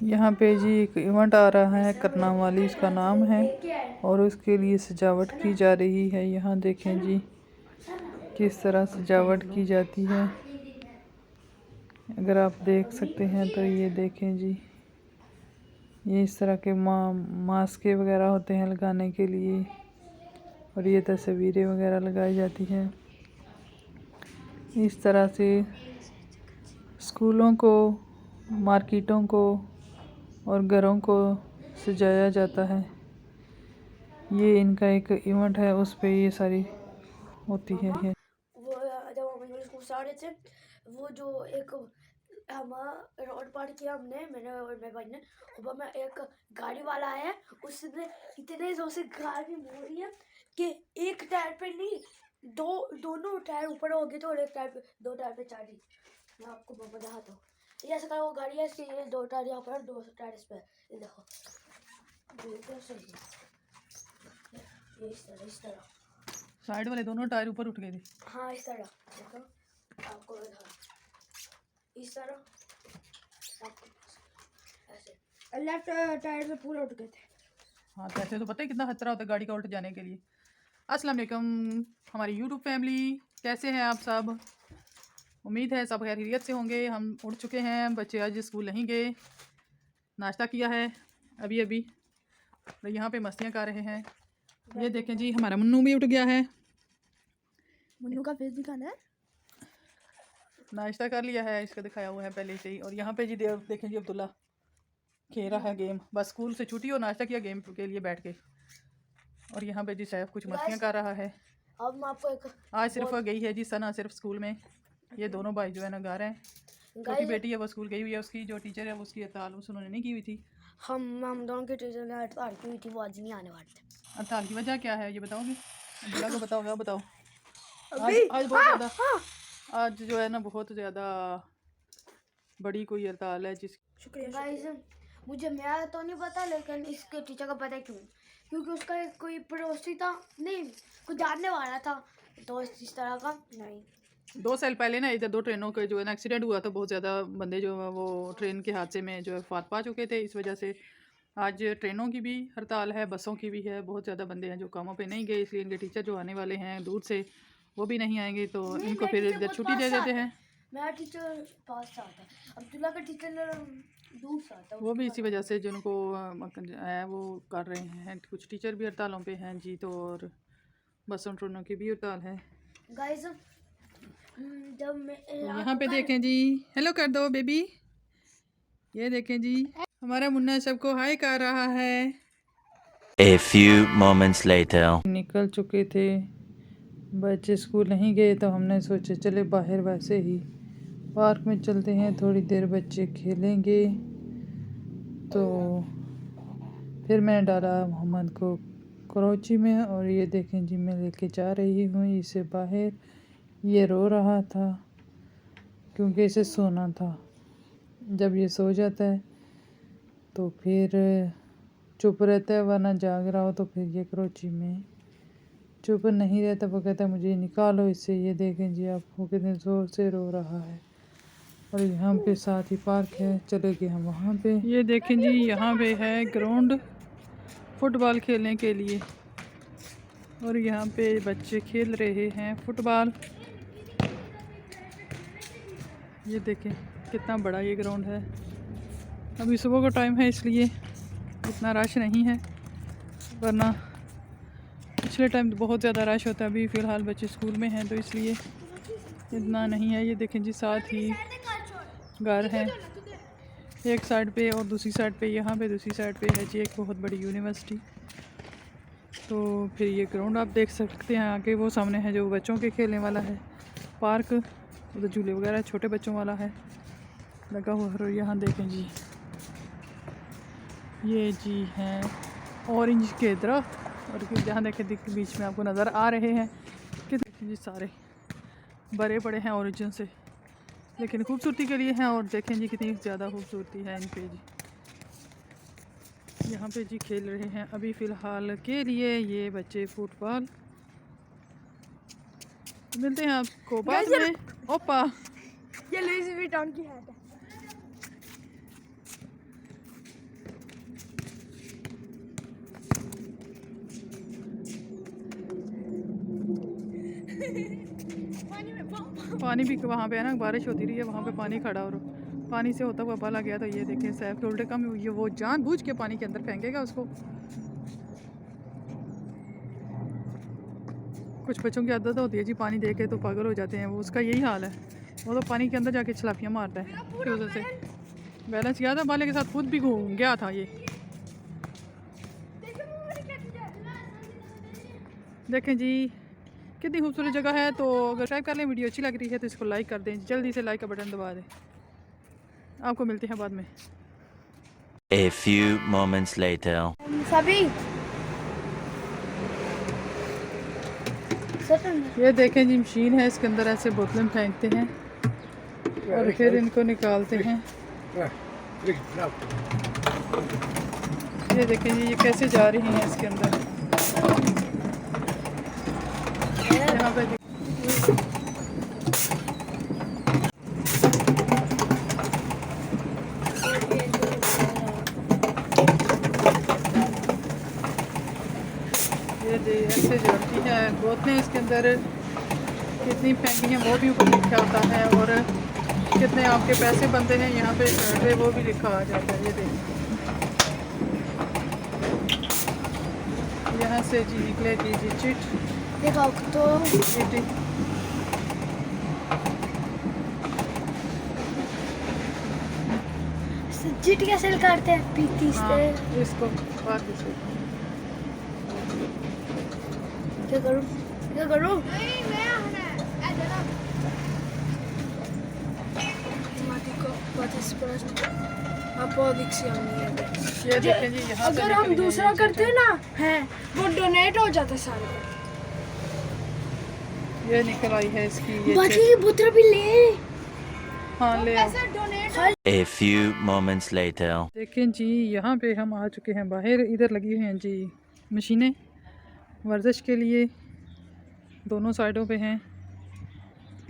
यहाँ पे जी एक इवेंट आ रहा है, करना वाली इसका नाम है और उसके लिए सजावट की जा रही है। यहाँ देखें जी किस तरह सजावट की जाती है, अगर आप देख सकते हैं तो ये देखें जी, ये इस तरह के मास्क वगैरह होते हैं लगाने के लिए और ये तस्वीरें वगैरह लगाई जाती हैं। इस तरह से स्कूलों को, मार्केटों को और घरों को सजाया जाता है। ये इनका एक इवेंट है, उस पे ये सारी होती है। वो जब हम इंग्लिश स्कूल से आ रहे थे, वो जो एक हम रोड पार किया हमने, मैंने और मेरे भाई ने, ऊपर में एक गाड़ी वाला है, उसने इतने जोर से गाड़ी मोड़ी है कि एक टायर पे नहीं, दोनों टायर ऊपर हो गए थे और एक टायर पे, दो टायर पे चढ़ी। मैं आपको बताता हूँ, ये ऐसा करो, वो गाड़ी है इसकी, दो टायर यहाँ पर, दो टायर इस पे, ये देखो, ये इस तरह साइड वाले दोनों टायर ऊपर उठ गए थे। हाँ इस तरह देखो, आपको इस तरह ऐसे लेफ्ट टायर से पूरे उठ गए थे। हाँ तो ऐसे तो पता है कितना खतरा होता है गाड़ी का उल्ट जाने के लिए। अस्सलाम वालेकुम हमारी यूट्यूब फैमिली, कैसे हैं आप सब? उम्मीद है सब खैरियत से होंगे। हम उठ चुके हैं, बच्चे आज स्कूल नहीं गए, नाश्ता किया है अभी अभी, तो यहाँ पे मस्तियाँ कर रहे हैं। ये देखें जी हमारा मुन्नू भी उठ गया है, मुन्नू का फेस दिखाना है, नाश्ता कर लिया है, इसका दिखाया हुआ है पहले से ही। और यहाँ पे जी देखें जी अब्दुल्ला खेल रहा है गेम, बस स्कूल से छुट्टी और नाश्ता किया, गेम के लिए बैठ के। और यहाँ पे जी सैफ कुछ मस्तियाँ कर रहा है। अब मैं आपको एक आज सिर्फ गई है जी सना सिर्फ स्कूल में, ये दोनों भाई जो है ना घर हैं। छोटी बेटी है वो स्कूल गई हुई है, उसकी जो टीचर है वो उसकी हड़ताल उन्होंने नहीं की हुई थी। हम दोनों के टीचर ने हड़ताल की हुई थी, वो आज नहीं आने वाले थे। हड़ताल की वजह क्या है ये बताओगे? अब्दुल्ला को बताओ, क्या बताओ? आज बहुत ज़्यादा, आज जो है ना बहुत ज़्यादा बड़ी कोई हड़ताल है जिस। शुक्रिया। मुझे मेरा तो नहीं पता, लेकिन इसके टीचर का पता है। क्यों? क्योंकि उसका कोई पड़ोसी था, नहीं कोई जानने वाला था, तो इस तरह का नहीं। 2 साल पहले ना इधर 2 ट्रेनों के जो है ना एक्सीडेंट हुआ था, बहुत ज़्यादा बंदे जो है वो ट्रेन के हादसे में जो है फात पा चुके थे। इस वजह से आज ट्रेनों की भी हड़ताल है, बसों की भी है। बहुत ज़्यादा बंदे हैं जो कामों पे नहीं गए, इसलिए इनके टीचर जो आने वाले हैं दूर से वो भी नहीं आएंगे, तो इनको फिर इधर छुट्टी दे देते हैं। मेरा टीचर पास से आता है, अब्दुल्ला का टीचर दूर से आता है, वो भी इसी वजह से जिनको है वो कर रहे हैं। कुछ टीचर भी हड़तालों पे हैं जी, तो और बसों ट्रेनों की भी हड़ताल है। गाइस जब यहाँ पे देखें जी, हेलो कर दो बेबी, ये देखें जी हमारा मुन्ना सबको हाय कर रहा है। A few moments later. निकल चुके थे, बच्चे स्कूल नहीं गए, तो हमने सोचा चले बाहर वैसे ही पार्क में चलते हैं, थोड़ी देर बच्चे खेलेंगे। तो फिर मैंने डाला मोहम्मद को कराची में, और ये देखें जी मैं लेके जा रही हूँ इसे बाहर। ये रो रहा था क्योंकि इसे सोना था, जब ये सो जाता है तो फिर चुप रहता है, वरना जाग रहा हो तो फिर ये कराची में चुप नहीं रहता, वो कहता है मुझे निकालो इससे। ये देखें जी आप, वो कितने ज़ोर से रो रहा है। और यहाँ पे साथ ही पार्क है, चले गए हम वहाँ पे। ये देखें जी यहाँ पे है ग्राउंड फुटबॉल खेलने के लिए, और यहाँ पे बच्चे खेल रहे हैं फुटबॉल। ये देखें कितना बड़ा ये ग्राउंड है। अभी सुबह का टाइम है इसलिए इतना रश नहीं है, वरना पिछले टाइम तो बहुत ज़्यादा रश होता है। अभी फ़िलहाल बच्चे स्कूल में हैं तो इसलिए इतना नहीं है। ये देखें जी साथ ही घर है एक साइड पे, और दूसरी साइड पे, यहाँ पे दूसरी साइड पे है जी एक बहुत बड़ी यूनिवर्सिटी। तो फिर ये ग्राउंड आप देख सकते हैं आगे, वो सामने है जो बच्चों के खेलने वाला है पार्क, उधर झूले वगैरह छोटे बच्चों वाला है लगा हुआ है। और यहाँ देखें जी ये जी हैं ऑरेंज के दरख्त, और जहाँ देखें बीच में आपको नज़र आ रहे हैं कि देखें जी सारे बड़े बड़े हैं ओरिजिन से, लेकिन खूबसूरती के लिए हैं। और देखें जी कितनी ज़्यादा खूबसूरती है इन पे जी। यहाँ पे जी खेल रहे हैं अभी फ़िलहाल के लिए ये बच्चे फुटबॉल। मिलते हैं आपको बाद में। ओपा ये लुइस विटॉन की हैट है। पानी भी वहाँ पे है ना, बारिश होती रही है वहाँ पे पानी खड़ा और पानी से होता हुआ पाला गया। तो ये देखें सैफ के उल्टे कम, ये वो जानबूझ के पानी के अंदर फेंकेगा उसको। कुछ बच्चों की आदत होती है जी पानी देख के तो पागल हो जाते हैं, वो उसका यही हाल है। वो तो पानी के अंदर जाके छलापियाँ मारता है की वजह से बैलेंस किया था, बाले के साथ खुद भी घूम गया था ये। देखें जी कितनी खूबसूरत जगह है। तो अगर सब्सक्राइब कर लें, वीडियो अच्छी लग रही है तो इसको लाइक कर दें, जल्दी से लाइक का बटन दबा दें। आपको मिलते हैं बाद में। A few moments later. सभी ये देखें जी मशीन है, इसके अंदर ऐसे बोतलें फेंकते हैं और फिर इनको निकालते हैं। ये देखें जी ये कैसे जा रही हैं इसके अंदर। यहाँ पे ये ऐसे जाती है बोतलें, इसके अंदर कितनी फेंकी हैं वो भी ऊपर लिखा होता है और कितने आपके पैसे बनते हैं यहाँ पे वो भी लिखा आ जाता है। ये देखिए यहाँ से जी निकलेगी जी चिट। देखो तो चिट कैसे निकालते हैं? पीती हाँ, से इसको बात से क्या करूं? क्या करूं? ये देखें जी यहाँ से अगर हम निकली है दूसरा ये करते हैं ना है वो डोनेट हो जाता सारे को। ये निकल आई है इसकी ये बाकी चिट। ये बोतल भी ले। हाँ ले आओ। A few moments later. देखें जी यहाँ पे हम आ चुके हैं बाहर। इधर लगी हुई हैं जी मशीनें वर्जिश के लिए, दोनों साइडों पे हैं।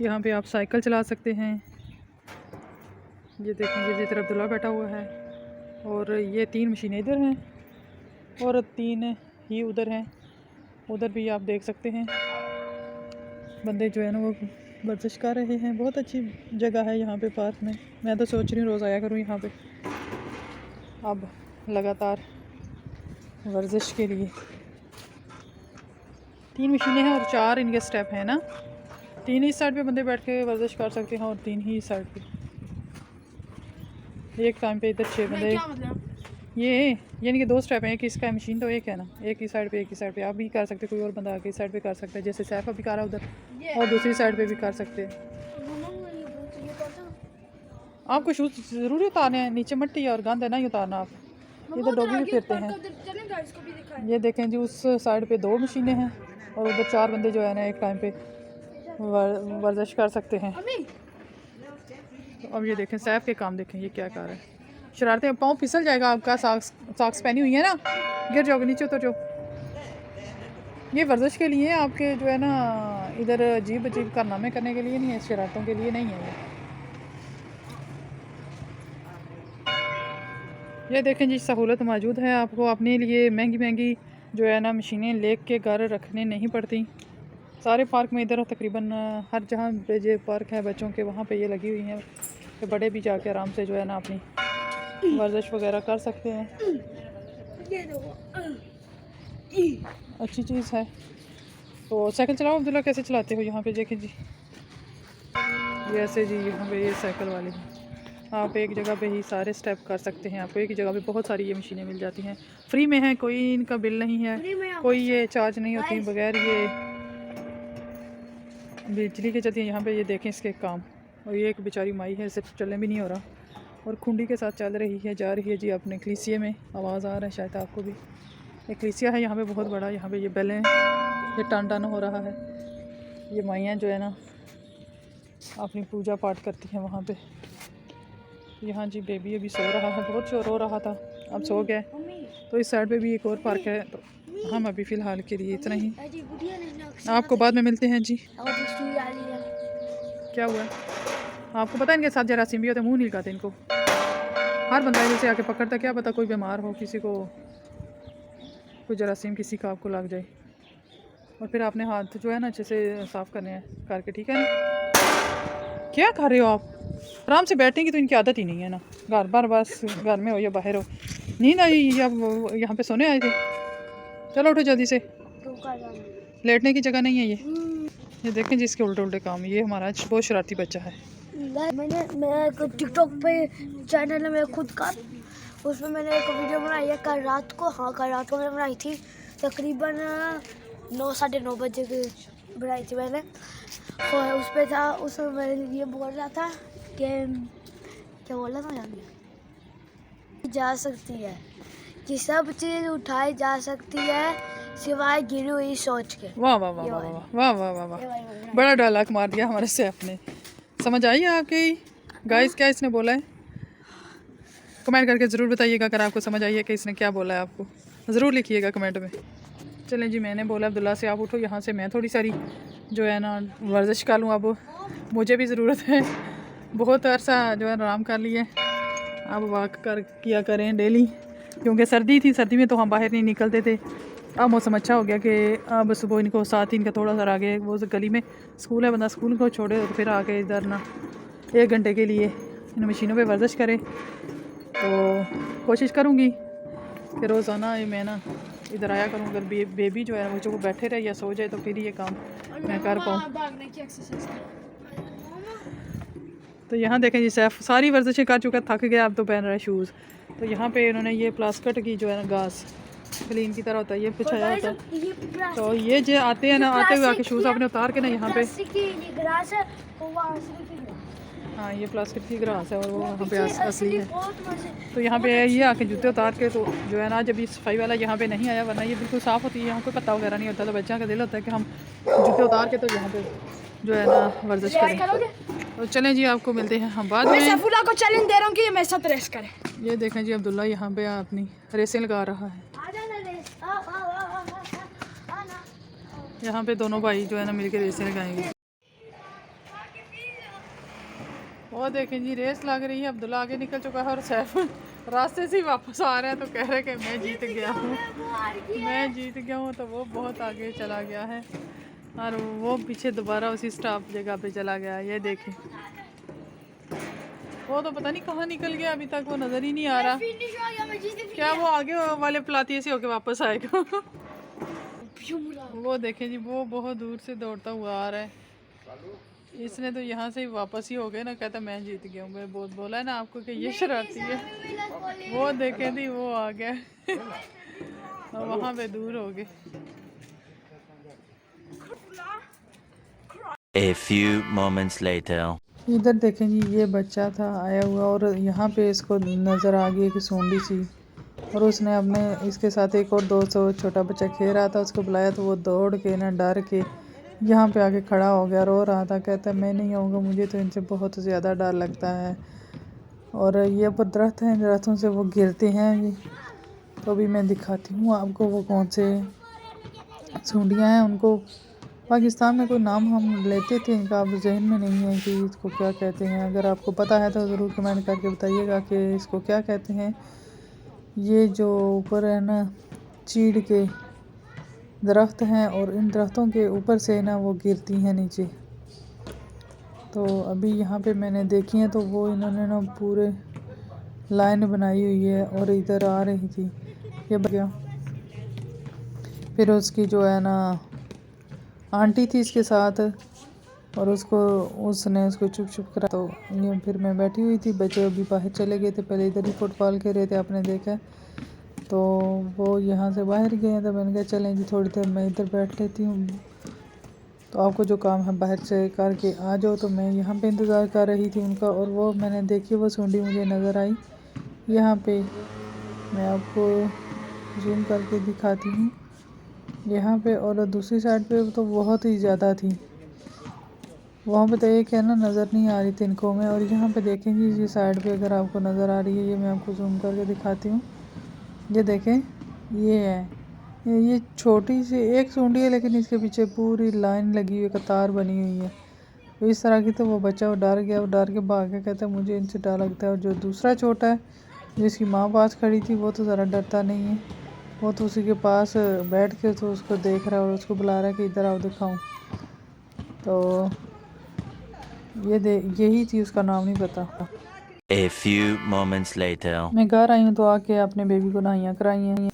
यहाँ पे आप साइकिल चला सकते हैं। ये देखें ये तरफ अब्दुल्ला बैठा हुआ है और ये 3 मशीनें इधर हैं और 3 ही उधर हैं। उधर भी आप देख सकते हैं बंदे जो है ना वो वर्जिश कर रहे हैं। बहुत अच्छी जगह है यहाँ पे पार्क में। मैं तो सोच रही हूँ रोज़ आया करूँ यहाँ पे अब लगातार वर्जिश के लिए। 3 मशीनें हैं और 4 इनके स्टेप हैं ना। 3 ही साइड पे बंदे बैठ के वर्जिश कर सकते हैं और 3 ही साइड पे एक टाइम पे इधर 6 बंदे। ये यानी कि 2 स्टेप हैं, एक इसका मशीन तो एक है ना, एक ही साइड पे एक ही साइड पे आप भी कर सकते, कोई और बंदा आके इस साइड पे कर सकता है जैसे सैफ अभी कर रहा है उधर, और दूसरी साइड पे भी कर सकते हैं। आपको शूज़ ज़रूरी उतारने हैं, नीचे मिट्टी है और गंद है, नहीं उतारना आप। इधर डॉगी भी फिरते हैं। ये देखें जी उस साइड पे 2 मशीनें हैं और उधर 4 बंदे जो है ना एक टाइम पे वर्जिश कर सकते हैं। तो अब ये देखें सैफ के काम देखें ये क्या कर रहा है। शरारतें, पाँव फिसल जाएगा आपका। सॉक्स पहनी हुई है ना, गिर जाओगे, नीचे उतर जाओ। ये वर्जिश के लिए आपके जो है ना इधर अजीब अजीब कारनामे करने के लिए नहीं है, शरारतों के लिए नहीं है ये देखें जी सहूलत मौजूद है आपको अपने लिए। महंगी महंगी जो है ना मशीनें लेके घर रखने नहीं पड़ती। सारे पार्क में इधर तकरीबन हर जहाँ पे जो पार्क है बच्चों के वहाँ पे ये लगी हुई हैं कि बड़े भी जाके आराम से जो है ना अपनी वर्जिश वगैरह कर सकते हैं। अच्छी चीज़ है। तो साइकिल चलाओ अब्दुल्ला, कैसे चलाते हो यहाँ पे देखें जी। ये ऐसे जी यहाँ पे ये साइकिल वाले आप एक जगह पे ही सारे स्टेप कर सकते हैं। आपको एक ही जगह पे बहुत सारी ये मशीनें मिल जाती हैं, फ्री में है, कोई इनका बिल नहीं है, कोई ये चार्ज नहीं होती, बगैर ये बिजली के चलती है। यहाँ पे ये देखें इसके काम। और ये एक बेचारी माई है, सिर्फ चलने भी नहीं हो रहा और खुंडी के साथ चल रही है, जा रही है जी अपने कलीसिया में। आवाज़ आ रहा है शायद आपको भी। एक कलीसिया है यहाँ पे बहुत बड़ा, यहाँ पे ये बैलें ये टन टन हो रहा है। ये माइयाँ जो है ना अपनी पूजा पाठ करती हैं वहाँ पे। यहाँ जी बेबी अभी सो रहा है, बहुत शोर हो रहा था, अब सो गया। तो इस साइड पे भी एक और पार्क है। तो हम अभी फ़िलहाल के लिए इतना ही, आपको बाद में मिलते हैं जी। क्या हुआ आपको पता है इनके साथ जरासीम भी होते, मुँह नहीं लगाते इनको। हर बंदा इधर से आके पकड़ता, क्या पता कोई बीमार हो, किसी को कोई जरासीम किसी का आपको लग जाए। और फिर आपने हाथ जो है ना अच्छे से साफ़ करने हैं करके, ठीक है ना। क्या खा रहे हो आप? आराम से बैठेंगी तो इनकी आदत ही नहीं है ना, घर बार बस घर में हो या बाहर हो। नींद आई या यहाँ पे सोने आए थे? चलो उठो जल्दी से, लेटने की जगह नहीं है ये देखें जिसके उल्टे उल्टे काम। ये हमारा बहुत शरारती बच्चा है। मैं एक टिकटॉक पे चैनल है मेरा खुद का, उसमें मैंने एक वीडियो बनाई है कल रात को मैंने बनाई थी, तकरीबन 9-9:30 बजे की बनाई थी मैंने। और उस पर था, उसमें मैं ये बोल रहा था कि क्या बोला था यार, जा सकती है कि सब चीज़ उठाई जा सकती है सिवाय गिरी हुई सोच के। वाह वाह वाह वाह वाह वाह वाह वाह, बड़ा डायलॉग मार दिया हमारे सैफ ने। समझ आई है आपके गाइस क्या इसने बोला है? कमेंट करके ज़रूर बताइएगा अगर आपको समझ आई है कि इसने क्या बोला है, आपको ज़रूर लिखिएगा कमेंट में। चलें जी, मैंने बोला अब्दुल्ला से आप उठो यहाँ से, मैं थोड़ी सारी जो है ना वर्जिश कर लूँ। अब मुझे भी ज़रूरत है, बहुत अरसा जो है आराम कर लिए, अब वॉक किया करें डेली, क्योंकि सर्दी थी, सर्दी में तो हम बाहर नहीं निकलते थे। अब मौसम अच्छा हो गया कि अब सुबह इनको 7 का थोड़ा सा आगे वो गली में स्कूल है, बंदा स्कूल को छोड़े और फिर आके इधर ना 1 घंटे के लिए इन मशीनों पे वर्जिश करे। तो कोशिश करूँगी कि रोज़ाना मैं ना इधर आया करूँ। अगर बेबी जो है वो बैठे रहे या सो जाए तो फिर ये काम मैं कर पाऊँ। तो यहाँ देखें जी सैफ सारी वर्जिशें कर चुका, थक गया, अब तो पहन रहा है शूज़। तो यहाँ पे इन्होंने ये प्लास्टिक की जो है ना घास क्लीन की तरह होता है, ये बिछाया होता है। तो ये जो आते हैं ना, आते हुए आके शूज़ आपने उतार के ना यहाँ पे, हाँ ये प्लास्टिक की ग्रास है और वो वहाँ पे असली है। तो यहाँ पे ये आके जूते उतार के, तो जो है ना जब ये सफाई वाला यहाँ पे नहीं आया, वरना ये बिल्कुल साफ़ होती है, यहाँ कोई पत्ता वगैरह नहीं होता। तो बच्चा का दिल होता है कि हम जूते उतार के तो यहाँ पे जो है ना वर्जिश करें। तो चलें जी, आपको मिलते हैं हम बाद में। सैफुल्लाह को चैलेंज दे रहा हूँ कि ये मेरे साथ रेस करे। ये देखें जी अब्दुल्ला यहाँ पे अपनी रेसें लगा रहा है। यहाँ पे दोनों भाई जो है ना मिलकर रेसें लगाएंगे। वो देखें जी रेस लग रही है, अब्दुल्ला आगे निकल चुका है और सैफ रास्ते से ही वापस आ रहा है। तो कह रहे कि मैं जीत गया हूँ, मैं जीत गया हूँ। तो वो बहुत आगे चला गया है और वो पीछे दोबारा उसी स्टॉप जगह पे चला गया। ये देखें वो तो पता नहीं कहाँ निकल गया, अभी तक वो नज़र ही नहीं आ रहा। क्या वो आगे वाले प्लातिये से होके वापस आएगा? वो देखें जी वो बहुत दूर से दौड़ता हुआ आ रहा है। इसने तो यहाँ से ही वापस ही हो गए ना, कहता मैं जीत गया हूँ। मैं बहुत बोला है ना आपको कि ये शरारती है। वो देखें थी वो आ गया और वहाँ पे दूर हो गए। A few moments later. इधर देखें जी ये बच्चा था आया हुआ और यहाँ पे इसको नज़र आ गई कि सूंडी सी, और उसने अपने इसके साथ एक और दोस्त छोटा बच्चा खेल रहा था, उसको बुलाया तो वो दौड़ के ना डर के यहाँ पे आके खड़ा हो गया, रो रहा था, कहता है मैं नहीं आऊँगा, मुझे तो इनसे बहुत ज़्यादा डर लगता है। और ये ऊपर दरख्त हैं, दरख्तों से वो गिरते हैं। तो अभी मैं दिखाती हूँ आपको वो कौन से सूंडियाँ हैं। उनको पाकिस्तान में कोई नाम हम लेते थे, इनका अब जहन में नहीं है कि इसको क्या कहते हैं। अगर आपको पता है तो ज़रूर कमेंट करके बताइएगा कि इसको क्या कहते हैं। ये जो ऊपर है ना चीड़ के दरख्त हैं और इन दरख्तों के ऊपर से ना वो गिरती हैं नीचे। तो अभी यहाँ पे मैंने देखी हैं तो वो इन्होंने ना पूरे लाइन बनाई हुई है और इधर आ रही थी, ये गया। फिर उसकी जो है ना आंटी थी इसके साथ और उसने उसको चुप चुप करा। तो ये फिर मैं बैठी हुई थी, बच्चे अभी बाहर चले गए थे, पहले इधर ही फुटबॉल खेल रहे थे, आपने देखा। तो वो यहाँ से बाहर गए, तो मैंने कहा चलें जी थोड़ी देर मैं इधर बैठ लेती हूँ, तो आपको जो काम है बाहर से करके आ जाओ। तो मैं यहाँ पे इंतज़ार कर रही थी उनका, और वो मैंने देखी वो सूंडी मुझे नज़र आई यहाँ पे। मैं आपको जूम करके दिखाती हूँ यहाँ पे, और दूसरी साइड पे तो बहुत ही ज़्यादा थी, वहाँ पे तो एक है ना नज़र नहीं आ रही तिनकों में। और यहाँ पे देखेंगे ये साइड पे अगर आपको नज़र आ रही है, ये मैं आपको जूम करके दिखाती हूँ। ये देखें ये है, ये छोटी सी एक सूंडी है लेकिन इसके पीछे पूरी लाइन लगी हुई, कतार बनी हुई है। तो इस तरह की तो वो बच्चा वो डर गया, वो डर के भाग गया, कहता है मुझे इनसे डर लगता है। और जो दूसरा छोटा है जिसकी माँ पास खड़ी थी वो तो ज़रा डरता नहीं है, वो तो उसी के पास बैठ के तो उसको देख रहा है और उसको बुला रहा है कि इधर आओ दिखाऊं। तो यही थी, उसका नाम नहीं पता। A few moments later. मैं घर आई हूँ तो आके अपने बेबी को नहाइयाँ कराई हैं।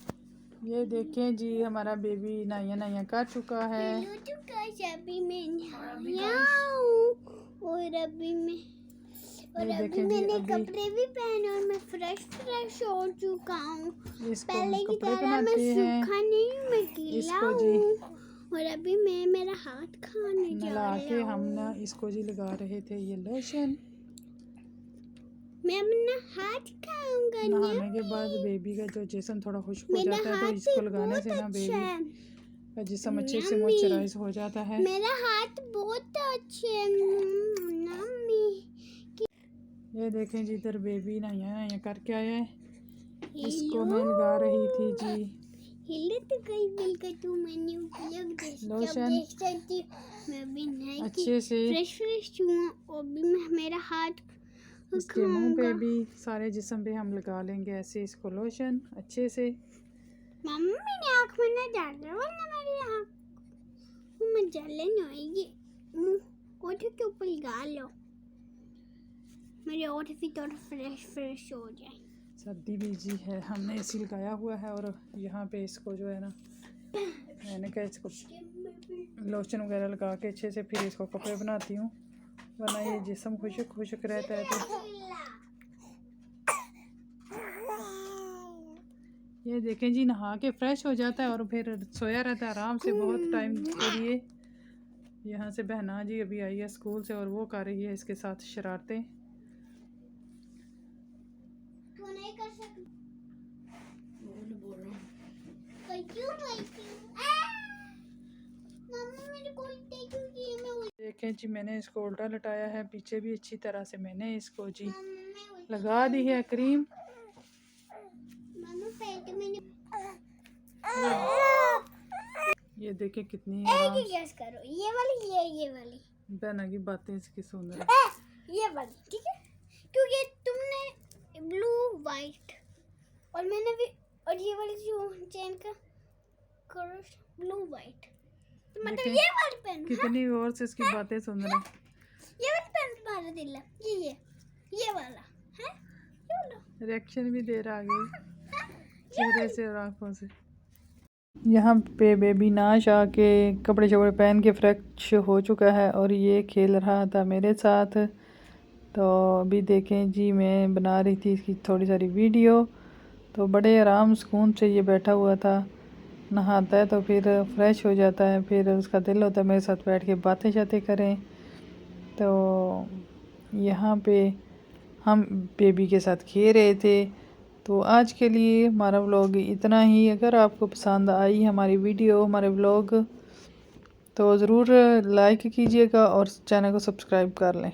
ये देखें जी, हमारा बेबी नहाइयाँ कर चुका है। अभी मैं नहाया हूँ और अभी मैंने कपड़े भी पहने और मैं फ्रेश हो चुका हूँ। पहले की तरह मैं सूखा नहीं, मैं गीला हूँ। और अभी मैं मेरा हाथ खाने जा रहा हूँ। के हम ना इसको जी लगा रहे थे ये लोशन। मैं अपना हाथ खाऊंगा। नहाने के बाद बेबी का जो जिस्म थोड़ा खुश्क हो जाता है, तो इसको लगाने से ना बेबी का जिस्म अच्छे से मॉइस्चराइज हो जाता है। मेरा हाथ बहुत अच्छा है। ये देखें जी, इधर बेबी नहाया करके आया है। इसको मैं लगा रही थी जी लोशन मैं भी नहीं अच्छे से। फ्रेश हूँ और भी मेरा हाथ इसके मुंह पे भी सारे जिस्म पे हम लगा लेंगे ऐसे इसको लोशन अच्छे से। मम्मी मेरी आँख में ना डालना, वरना मेरी आँख में जलन होएगी। मुँह ओठ के ऊपर लगा लो, मेरे ओठ भी थोड़ा फ्रेश हो जाए। सर्दी भी जी है, हमने एसी लगाया हुआ है और यहाँ पे इसको जो है ना, मैंने कहा इसको लोशन वगैरह लगा के अच्छे से फिर इसको कपड़े बनाती हूँ, वरना ये जिस्म खुशक रहता है। तो ये देखें जी, नहा के फ्रेश हो जाता है और फिर सोया रहता है आराम से बहुत टाइम के लिए। यहाँ से बहना जी अभी आई है स्कूल से और वो कर रही है इसके साथ शरारतें। देखें जी, मैंने इसको उल्टा लटाया है, पीछे भी अच्छी तरह से मैंने इसको जी लगा दी है क्रीम। ये देखें कितनी गैस करो, ये वाली बहना की बातें इसकी सुन रही। ये वाली ठीक है, क्योंकि तुमने ब्लू वाइट और मैंने भी, और ये वाली जो चेन का कलर ब्लू वाइट, तो मतलब ये वाली पेन कितनी गौर से इसकी बातें सुन रहे। ये वाली पेन तुम्हारा दिल है, ये वाला है, ये वाला रिएक्शन भी दे रहा आगे चेहरे से और आँखों से। यहाँ पे बेबी नाश आके कपड़े शपड़े पहन के फ्रेश हो चुका है और ये खेल रहा था मेरे साथ। तो अभी देखें जी, मैं बना रही थी इसकी थोड़ी सारी वीडियो। तो बड़े आराम सुकून से ये बैठा हुआ था, नहाता है तो फिर फ्रेश हो जाता है, फिर उसका दिल होता है मेरे साथ बैठ के बातें शातें करें। तो यहाँ पे हम बेबी के साथ खेल रहे थे। तो आज के लिए हमारा व्लॉग इतना ही। अगर आपको पसंद आई हमारी वीडियो, हमारे व्लॉग, तो ज़रूर लाइक कीजिएगा और चैनल को सब्सक्राइब कर लें।